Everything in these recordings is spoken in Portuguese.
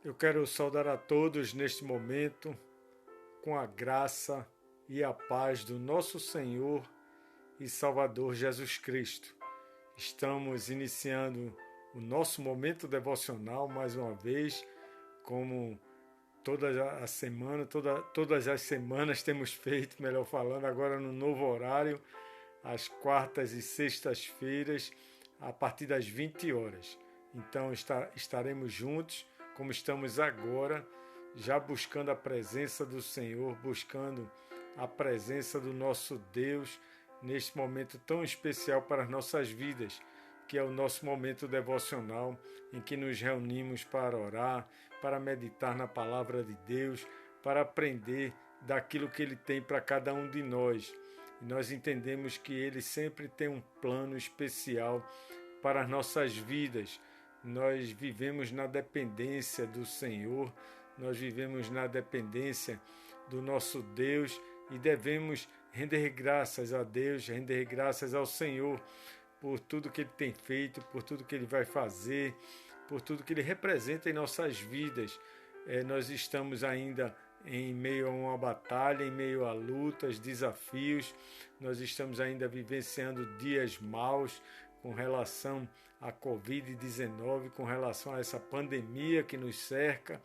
Eu quero saudar a todos neste momento com a graça e a paz do nosso Senhor e Salvador Jesus Cristo. Estamos iniciando o nosso momento devocional mais uma vez, como todas as semanas temos feito, melhor falando, agora no novo horário, às quartas e sextas-feiras, a partir das 20 horas. Então estaremos juntos, como estamos agora, já buscando a presença do Senhor, buscando a presença do nosso Deus neste momento tão especial para as nossas vidas, que é o nosso momento devocional, em que nos reunimos para orar, para meditar na palavra de Deus, para aprender daquilo que Ele tem para cada um de nós. E nós entendemos que Ele sempre tem um plano especial para as nossas vidas. Nós vivemos na dependência do Senhor, nós vivemos na dependência do nosso Deus e devemos render graças a Deus, render graças ao Senhor por tudo que Ele tem feito, por tudo que Ele vai fazer, por tudo que Ele representa em nossas vidas. Nós estamos ainda em meio a uma batalha, em meio a lutas, desafios. Nós estamos ainda vivenciando dias maus com relação à Covid-19, com relação a essa pandemia que nos cerca,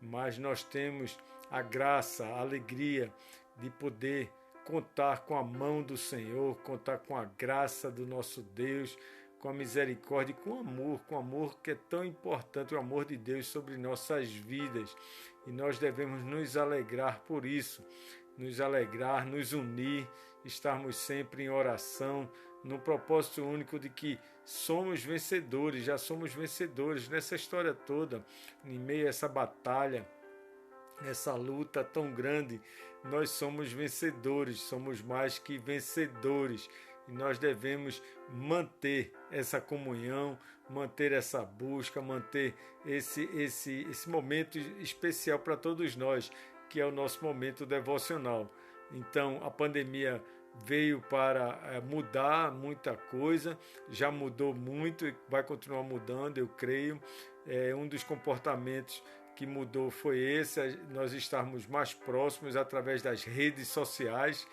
mas nós temos a graça, a alegria de poder contar com a mão do Senhor, contar com a graça do nosso Deus, com a misericórdia e com o amor que é tão importante, o amor de Deus sobre nossas vidas. E nós devemos nos alegrar por isso, nos alegrar, nos unir, estarmos sempre em oração, no propósito único de que somos vencedores, já somos vencedores nessa história toda, em meio a essa batalha, essa luta tão grande, nós somos vencedores, somos mais que vencedores. E nós devemos manter essa comunhão, manter essa busca, manter esse momento especial para todos nós, que é o nosso momento devocional. Então, a pandemia veio para mudar muita coisa, já mudou muito e vai continuar mudando, eu creio. Um dos comportamentos que mudou foi esse, nós estarmos mais próximos através das redes sociais,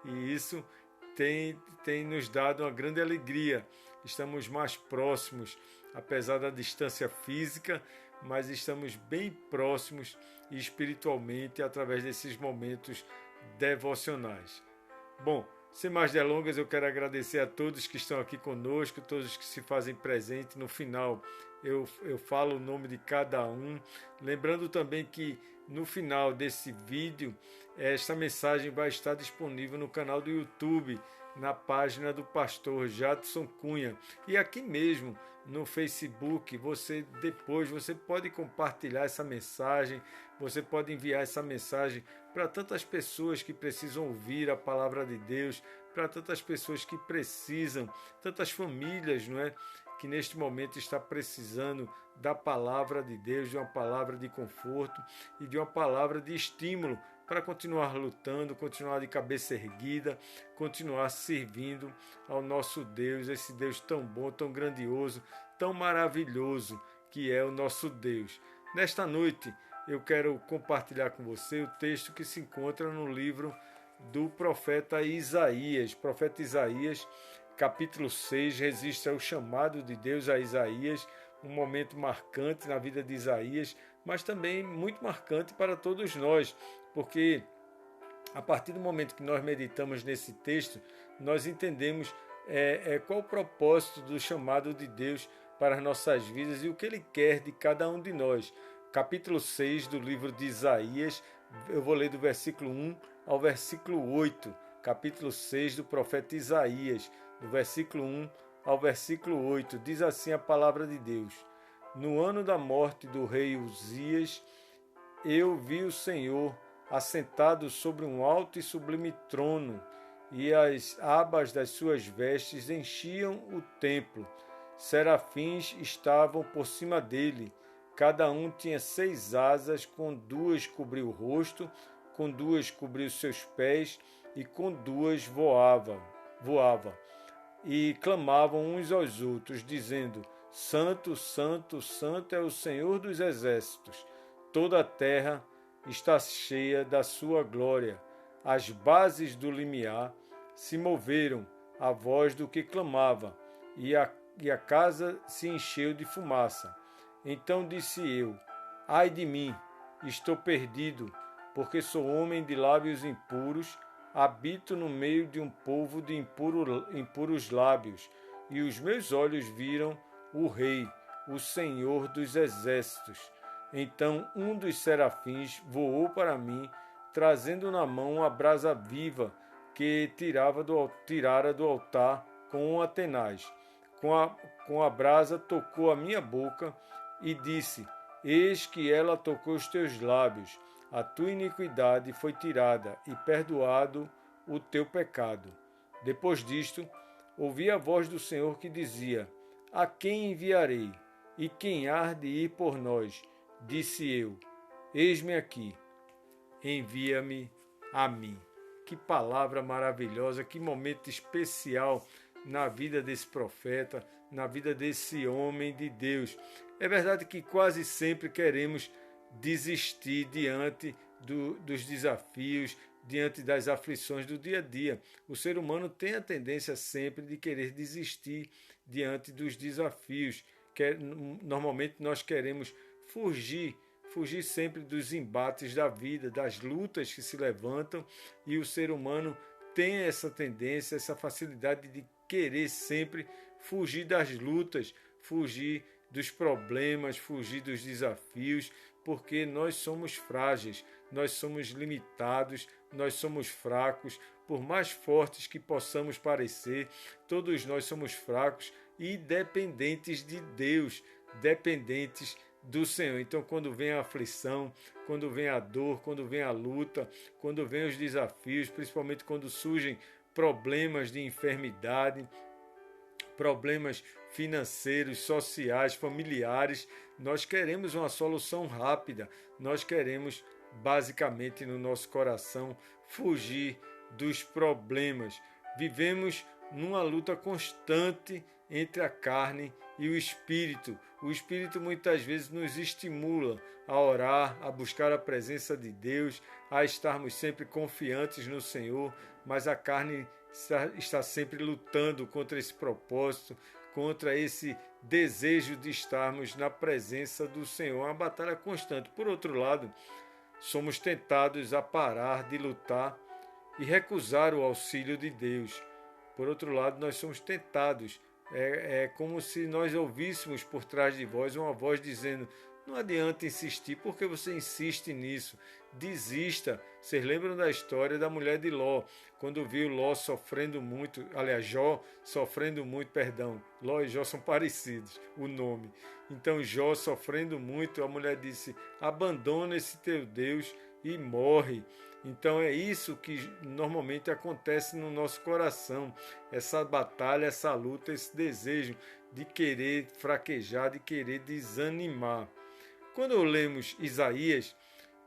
e isso tem nos dado uma grande alegria. Estamos mais próximos, apesar da distância física, mas estamos bem próximos espiritualmente através desses momentos devocionais. Bom, sem mais delongas, eu quero agradecer a todos que estão aqui conosco, todos que se fazem presente. No final eu falo o nome de cada um, lembrando também que no final desse vídeo, esta mensagem vai estar disponível no canal do YouTube, na página do pastor Jadson Cunha. E aqui mesmo no Facebook, você pode compartilhar essa mensagem, você pode enviar essa mensagem para tantas pessoas que precisam ouvir a palavra de Deus, para tantas pessoas que precisam, tantas famílias, não é? Que neste momento está precisando da palavra de Deus, de uma palavra de conforto e de uma palavra de estímulo para continuar lutando, continuar de cabeça erguida, continuar servindo ao nosso Deus, esse Deus tão bom, tão grandioso, tão maravilhoso que é o nosso Deus. Nesta noite eu quero compartilhar com você o texto que se encontra no livro do profeta Isaías. Profeta Isaías, capítulo 6, registra o chamado de Deus a Isaías, um momento marcante na vida de Isaías, mas também muito marcante para todos nós, porque a partir do momento que nós meditamos nesse texto, nós entendemos qual o propósito do chamado de Deus para as nossas vidas e o que Ele quer de cada um de nós. Capítulo 6 do livro de Isaías, eu vou ler do versículo 1 ao versículo 8, capítulo 6 do profeta Isaías, do versículo 1 ao versículo 8, diz assim a palavra de Deus: No ano da morte do rei Uzias, eu vi o Senhor assentado sobre um alto e sublime trono, e as abas das suas vestes enchiam o templo. Serafins estavam por cima dele, cada um tinha 6 asas, com 2 cobriu o rosto, com 2 cobriu seus pés, e com 2 voava. E clamavam uns aos outros, dizendo: Santo, Santo, Santo é o Senhor dos exércitos. toda a terra está cheia da sua glória. As bases do limiar se moveram à voz do que clamava, e a casa se encheu de fumaça. Então disse eu: ai de mim, estou perdido, porque sou homem de lábios impuros, habito no meio de um povo de impuros lábios, e os meus olhos viram o Rei, o Senhor dos exércitos. Então um dos serafins voou para mim, trazendo na mão uma brasa viva que tirara do altar com uma tenaz. Com a brasa tocou a minha boca e disse: eis que ela tocou os teus lábios. A tua iniquidade foi tirada e perdoado o teu pecado. Depois disto, ouvi a voz do Senhor que dizia: a quem enviarei? E quem há de ir por nós? Disse eu: eis-me aqui, envia-me a mim. Que palavra maravilhosa, que momento especial na vida desse profeta, na vida desse homem de Deus. É verdade que quase sempre queremos desistir diante dos desafios, diante das aflições do dia a dia. O ser humano tem a tendência sempre de querer desistir diante dos desafios. Normalmente nós queremos fugir sempre dos embates da vida, das lutas que se levantam, e o ser humano tem essa tendência, essa facilidade de querer sempre fugir das lutas, fugir dos problemas, fugir dos desafios, porque nós somos frágeis, nós somos limitados, nós somos fracos. Por mais fortes que possamos parecer, todos nós somos fracos e dependentes de Deus, dependentes do Senhor. Então, quando vem a aflição, quando vem a dor, quando vem a luta, quando vem os desafios, principalmente quando surgem problemas de enfermidade, problemas financeiros, sociais, familiares, nós queremos uma solução rápida, nós queremos, basicamente, no nosso coração, fugir dos problemas. Vivemos numa luta constante entre a carne e o espírito. O espírito muitas vezes nos estimula a orar, a buscar a presença de Deus, a estarmos sempre confiantes no Senhor, mas a carne está sempre lutando contra esse propósito, contra esse desejo de estarmos na presença do Senhor. É uma batalha constante. Por outro lado, somos tentados a parar de lutar e recusar o auxílio de Deus. Por outro lado, nós somos tentados. É como se nós ouvíssemos por trás de vós uma voz dizendo: não adianta insistir, porque você insiste nisso? Desista. Vocês lembram da história da mulher de Ló, quando viu Ló sofrendo muito, aliás, Jó sofrendo muito, perdão, Ló e Jó são parecidos, o nome. Então Jó sofrendo muito, a mulher disse: abandona esse teu Deus e morre. Então é isso que normalmente acontece no nosso coração, essa batalha, essa luta, esse desejo de querer fraquejar, de querer desanimar. Quando lemos Isaías,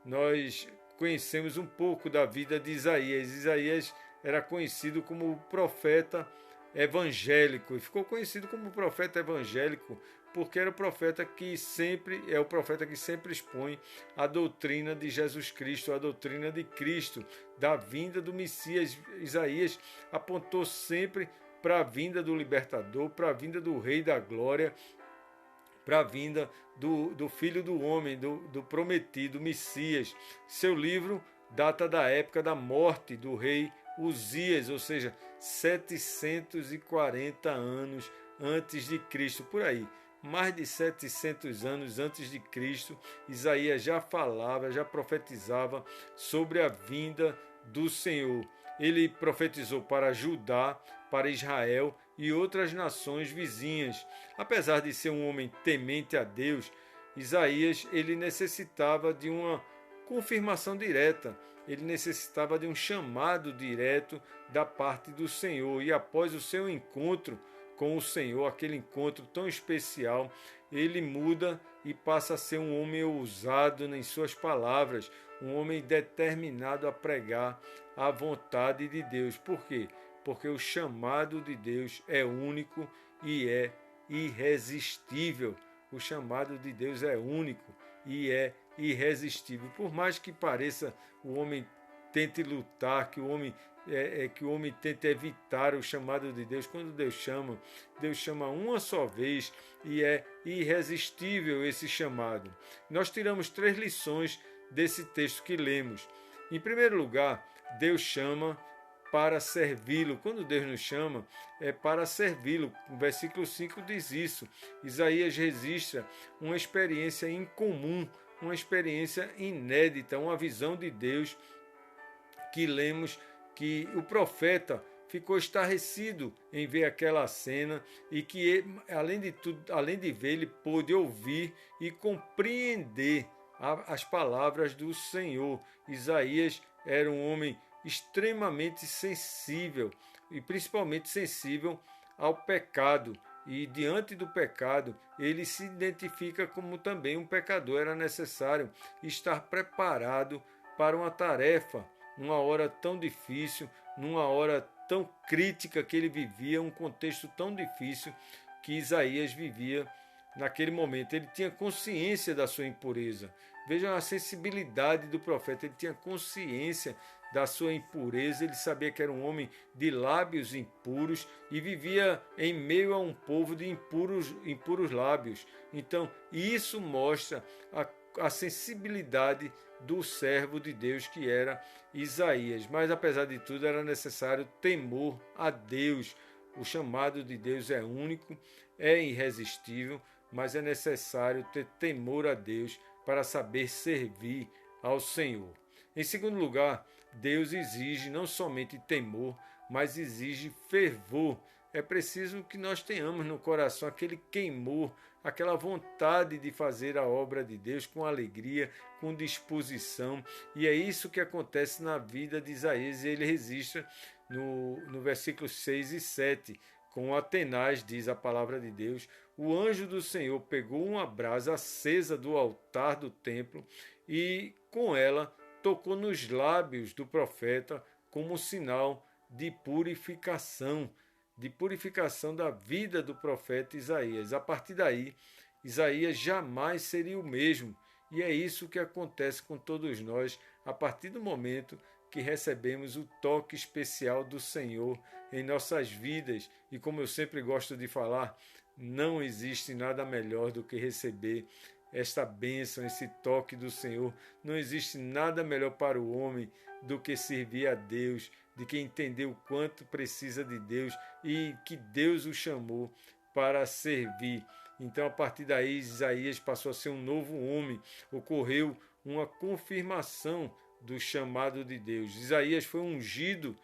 nós conhecemos um pouco da vida de Isaías. Isaías era conhecido como profeta evangélico, e ficou conhecido como profeta evangélico porque era o profeta que sempre expõe a doutrina de Jesus Cristo, a doutrina de Cristo, da vinda do Messias. Isaías apontou sempre para a vinda do libertador, para a vinda do Rei da Glória, para a vinda do Filho do Homem, do prometido Messias. Seu livro data da época da morte do rei Uzias, ou seja, 740 anos antes de Cristo, por aí. Mais de 700 anos antes de Cristo, Isaías já falava, já profetizava sobre a vinda do Senhor. Ele profetizou para Judá, para Israel e outras nações vizinhas. Apesar de ser um homem temente a Deus, Isaías ele necessitava de uma confirmação direta, ele necessitava de um chamado direto da parte do Senhor. E após o seu encontro com o Senhor, aquele encontro tão especial, ele muda e passa a ser um homem ousado em suas palavras, um homem determinado a pregar a vontade de Deus. Por quê? Porque o chamado de Deus é único e é irresistível. O chamado de Deus é único e é irresistível. Por mais que pareça, o homem tente lutar, que o homem tente evitar o chamado de Deus. Quando Deus chama uma só vez e é irresistível esse chamado. Nós tiramos 3 lições desse texto que lemos. Em primeiro lugar, Deus chama para servi-lo. Quando Deus nos chama, é para servi-lo. O versículo 5 diz isso. Isaías registra uma experiência incomum, uma experiência inédita, uma visão de Deus que lemos que o profeta ficou estarrecido em ver aquela cena e que, além de ver, ele pôde ouvir e compreender as palavras do Senhor. Isaías era um homem extremamente sensível e principalmente sensível ao pecado. E diante do pecado, ele se identifica como também um pecador. Era necessário estar preparado para uma tarefa, numa hora tão difícil, numa hora tão crítica que ele vivia, um contexto tão difícil que Isaías vivia naquele momento. Ele tinha consciência da sua impureza. Vejam a sensibilidade do profeta, ele tinha consciência da sua impureza, ele sabia que era um homem de lábios impuros e vivia em meio a um povo de impuros lábios. Então, isso mostra a sensibilidade do servo de Deus que era Isaías. Mas, apesar de tudo, era necessário temor a Deus. O chamado de Deus é único, é irresistível, mas é necessário ter temor a Deus para saber servir ao Senhor. Em segundo lugar, Deus exige não somente temor, mas exige fervor. É preciso que nós tenhamos no coração aquele queimor, aquela vontade de fazer a obra de Deus com alegria, com disposição. E é isso que acontece na vida de Isaías. Ele registra no versículos 6 e 7. Com Atenaz, diz a palavra de Deus, o anjo do Senhor pegou uma brasa acesa do altar do templo e com ela tocou nos lábios do profeta como sinal de purificação da vida do profeta Isaías. A partir daí, Isaías jamais seria o mesmo. E é isso que acontece com todos nós a partir do momento que recebemos o toque especial do Senhor em nossas vidas. E como eu sempre gosto de falar, não existe nada melhor do que receber esta bênção, esse toque do Senhor. Não existe nada melhor para o homem do que servir a Deus, de que entender o quanto precisa de Deus e que Deus o chamou para servir. Então, a partir daí, Isaías passou a ser um novo homem. Ocorreu uma confirmação do chamado de Deus. Isaías foi ungido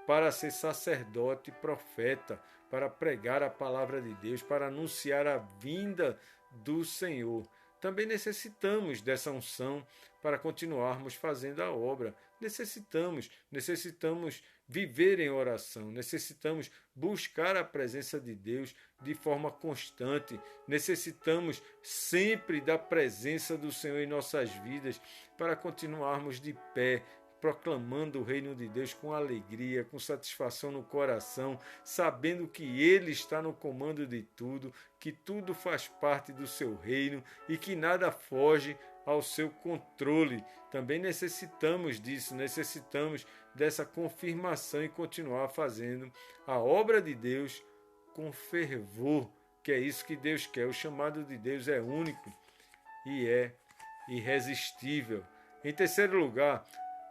para ser sacerdote e profeta, para pregar a palavra de Deus, para anunciar a vinda do Senhor. Também necessitamos dessa unção para continuarmos fazendo a obra. Necessitamos viver em oração, necessitamos buscar a presença de Deus de forma constante, necessitamos sempre da presença do Senhor em nossas vidas para continuarmos de pé, proclamando o reino de Deus com alegria, com satisfação no coração, sabendo que Ele está no comando de tudo, que tudo faz parte do seu reino e que nada foge ao seu controle. Também necessitamos disso, necessitamos dessa confirmação e continuar fazendo a obra de Deus com fervor, que é isso que Deus quer. O chamado de Deus é único e é irresistível. Em terceiro lugar,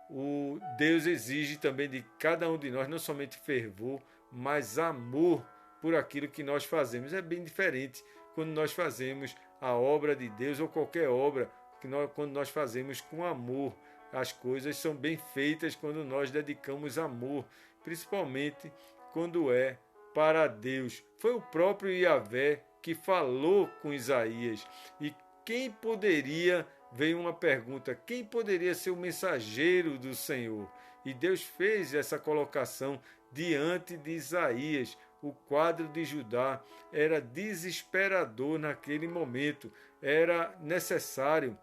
o Deus exige também de cada um de nós não somente fervor, mas amor por aquilo que nós fazemos. É bem diferente quando nós fazemos a obra de Deus ou qualquer obra, quando nós fazemos com amor. As coisas são bem feitas quando nós dedicamos amor, principalmente quando é para Deus. Foi o próprio Yahvé que falou com Isaías. E quem poderia, veio uma pergunta, quem poderia ser o mensageiro do Senhor? E Deus fez essa colocação diante de Isaías. O quadro de Judá era desesperador naquele momento. Era necessário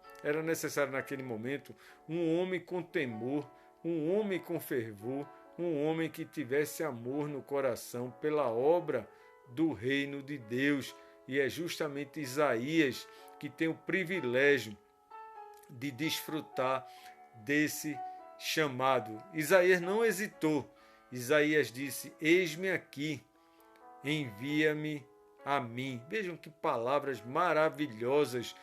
naquele momento um homem com temor, um homem com fervor, um homem que tivesse amor no coração pela obra do reino de Deus. E é justamente Isaías que tem o privilégio de desfrutar desse chamado. Isaías não hesitou. Isaías disse: eis-me aqui, envia-me a mim. Vejam que palavras maravilhosas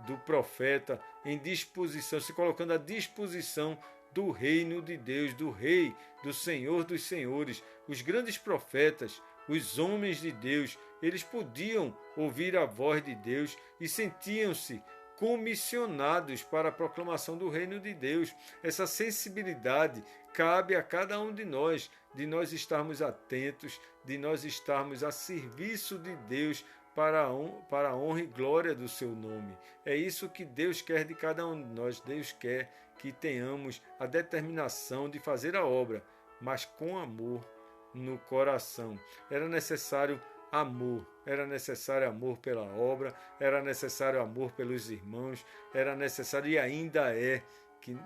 do profeta em disposição, se colocando à disposição do reino de Deus, do Rei, do Senhor dos Senhores. Os grandes profetas, os homens de Deus, eles podiam ouvir a voz de Deus e sentiam-se comissionados para a proclamação do reino de Deus. Essa sensibilidade cabe a cada um de nós estarmos atentos, de nós estarmos a serviço de Deus para a honra e glória do seu nome. É isso que Deus quer de cada um de nós. Deus quer que tenhamos a determinação de fazer a obra, mas com amor no coração. Era necessário amor pela obra, era necessário amor pelos irmãos, era necessário e ainda é que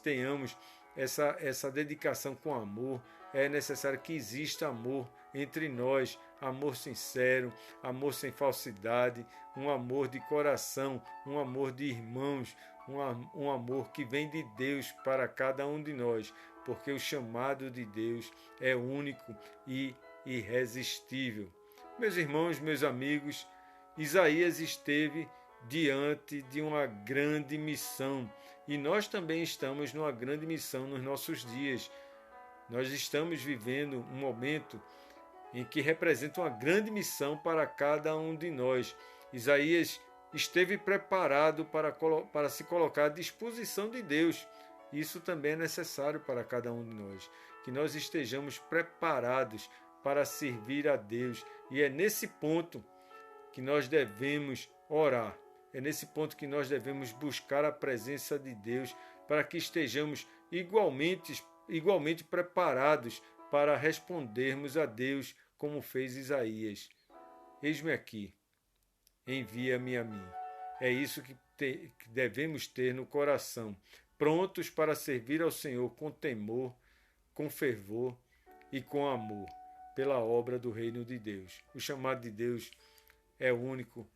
tenhamos essa dedicação com amor. É necessário que exista amor entre nós, amor sincero, amor sem falsidade, um amor de coração, um amor de irmãos, um amor que vem de Deus para cada um de nós, porque o chamado de Deus é único e irresistível. Meus irmãos, meus amigos, Isaías esteve diante de uma grande missão e nós também estamos numa grande missão nos nossos dias. Nós estamos vivendo um momento em que representa uma grande missão para cada um de nós. Isaías esteve preparado para se colocar à disposição de Deus. Isso também é necessário para cada um de nós, que nós estejamos preparados para servir a Deus. E é nesse ponto que nós devemos orar. É nesse ponto que nós devemos buscar a presença de Deus para que estejamos igualmente preparados para respondermos a Deus como fez Isaías. Eis-me aqui, envia-me a mim. É isso que devemos ter no coração, prontos para servir ao Senhor com temor, com fervor e com amor, pela obra do reino de Deus. O chamado de Deus é único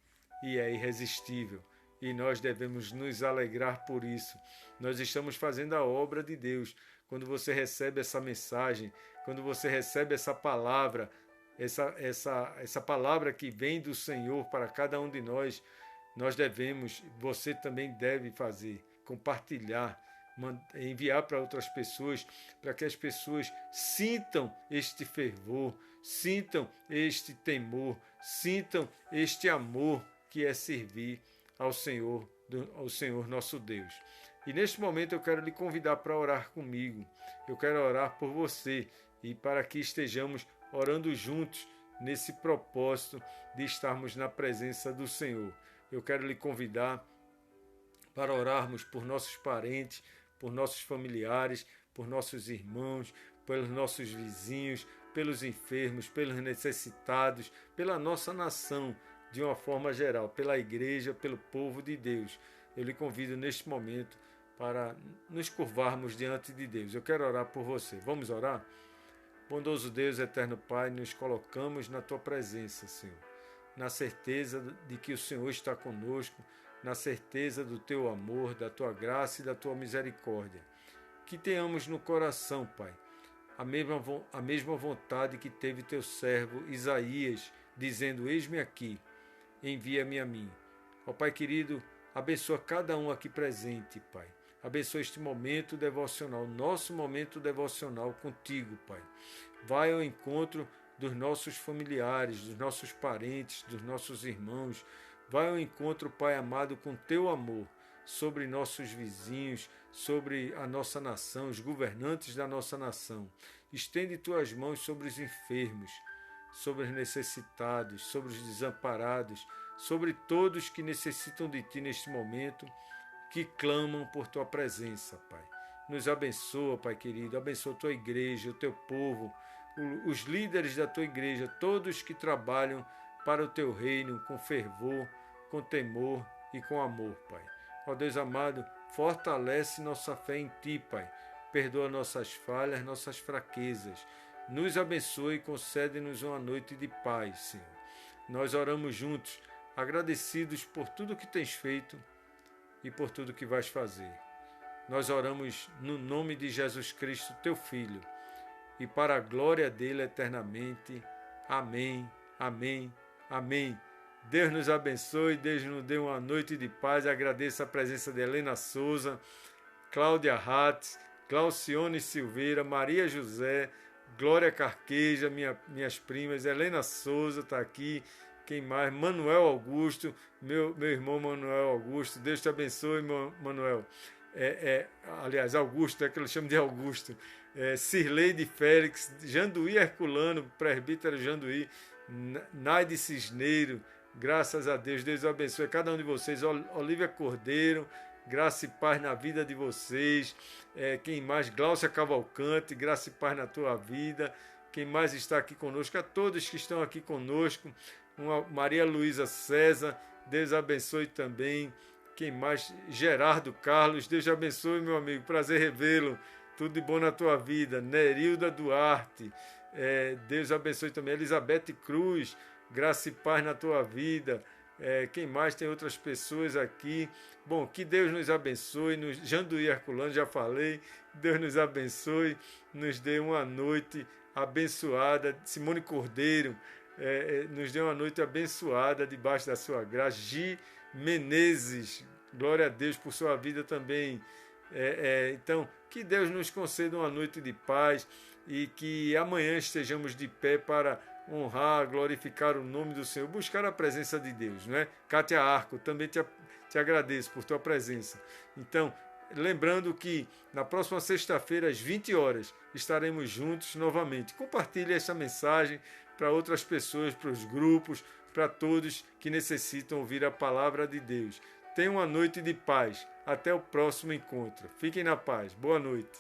e é irresistível, e nós devemos nos alegrar por isso. Nós estamos fazendo a obra de Deus. Quando você recebe essa mensagem, quando você recebe essa palavra, essa palavra que vem do Senhor para cada um de nós, você também deve fazer, compartilhar, enviar para outras pessoas, para que as pessoas sintam este fervor, sintam este temor, sintam este amor que é servir ao Senhor nosso Deus. E neste momento eu quero lhe convidar para orar comigo. Eu quero orar por você e para que estejamos orando juntos nesse propósito de estarmos na presença do Senhor. Eu quero lhe convidar para orarmos por nossos parentes, por nossos familiares, por nossos irmãos, pelos nossos vizinhos, pelos enfermos, pelos necessitados, pela nossa nação, de uma forma geral, pela igreja, pelo povo de Deus. Eu lhe convido neste momento para nos curvarmos diante de Deus. Eu quero orar por você. Vamos orar? Bondoso Deus, eterno Pai, nos colocamos na Tua presença, Senhor, na certeza de que o Senhor está conosco, na certeza do Teu amor, da Tua graça e da Tua misericórdia. Que tenhamos no coração, Pai, a mesma vontade que teve Teu servo Isaías, dizendo: eis-me aqui, envia-me a mim. Ó Pai querido, abençoa cada um aqui presente, Pai. Abençoa este momento devocional, nosso momento devocional contigo, Pai. Vai ao encontro dos nossos familiares, dos nossos parentes, dos nossos irmãos. Vai ao encontro, Pai amado, com teu amor sobre nossos vizinhos, sobre a nossa nação, os governantes da nossa nação. Estende tuas mãos sobre os enfermos, sobre os necessitados, sobre os desamparados, sobre todos que necessitam de Ti neste momento, que clamam por Tua presença, Pai. Nos abençoa, Pai querido, abençoa a Tua igreja, o Teu povo, os líderes da Tua igreja, todos que trabalham para o Teu reino com fervor, com temor e com amor, Pai. Ó Deus amado, fortalece nossa fé em Ti, Pai. Perdoa nossas falhas, nossas fraquezas. Nos abençoe e concede-nos uma noite de paz, Senhor. Nós oramos juntos, agradecidos por tudo que Tens feito e por tudo que vais fazer. Nós oramos no nome de Jesus Cristo, teu Filho, e para a glória dele eternamente. Amém, amém, amém. Deus nos abençoe, Deus nos dê uma noite de paz. Agradeço a presença de Helena Souza, Cláudia Ratz, Glaucione Silveira, Maria José, Glória Carqueja, minhas primas, Helena Souza está aqui, quem mais? Manuel Augusto, meu irmão Manuel Augusto, Deus te abençoe, Manuel. Aliás, Augusto, é que eu chamo de Augusto. Cirleide Félix, Janduí Herculano, presbítero Janduí, Naide Cisneiro, graças a Deus, Deus abençoe cada um de vocês. Olívia Cordeiro, graça e paz na vida de vocês. Quem mais? Gláucia Cavalcante, graça e paz na tua vida. Quem mais está aqui conosco? A todos que estão aqui conosco. Maria Luísa César, Deus abençoe também. Quem mais? Gerardo Carlos, Deus abençoe, meu amigo, prazer revê-lo. Tudo de bom na tua vida. Nerilda Duarte, Deus abençoe também. Elizabeth Cruz, graça e paz na tua vida. Quem mais? Tem outras pessoas aqui. Bom, que Deus nos abençoe. Janduí Herculano, já falei. Deus nos abençoe, nos dê uma noite abençoada. Simone Cordeiro, nos dê uma noite abençoada debaixo da sua graça. Gi Menezes, glória a Deus por sua vida também. Então, que Deus nos conceda uma noite de paz e que amanhã estejamos de pé para honrar, glorificar o nome do Senhor, buscar a presença de Deus, não é? Kátia Arco, também te agradeço por tua presença. Então, lembrando que na próxima sexta-feira, às 20 horas, estaremos juntos novamente. Compartilhe essa mensagem para outras pessoas, para os grupos, para todos que necessitam ouvir a palavra de Deus. Tenha uma noite de paz. Até o próximo encontro. Fiquem na paz. Boa noite.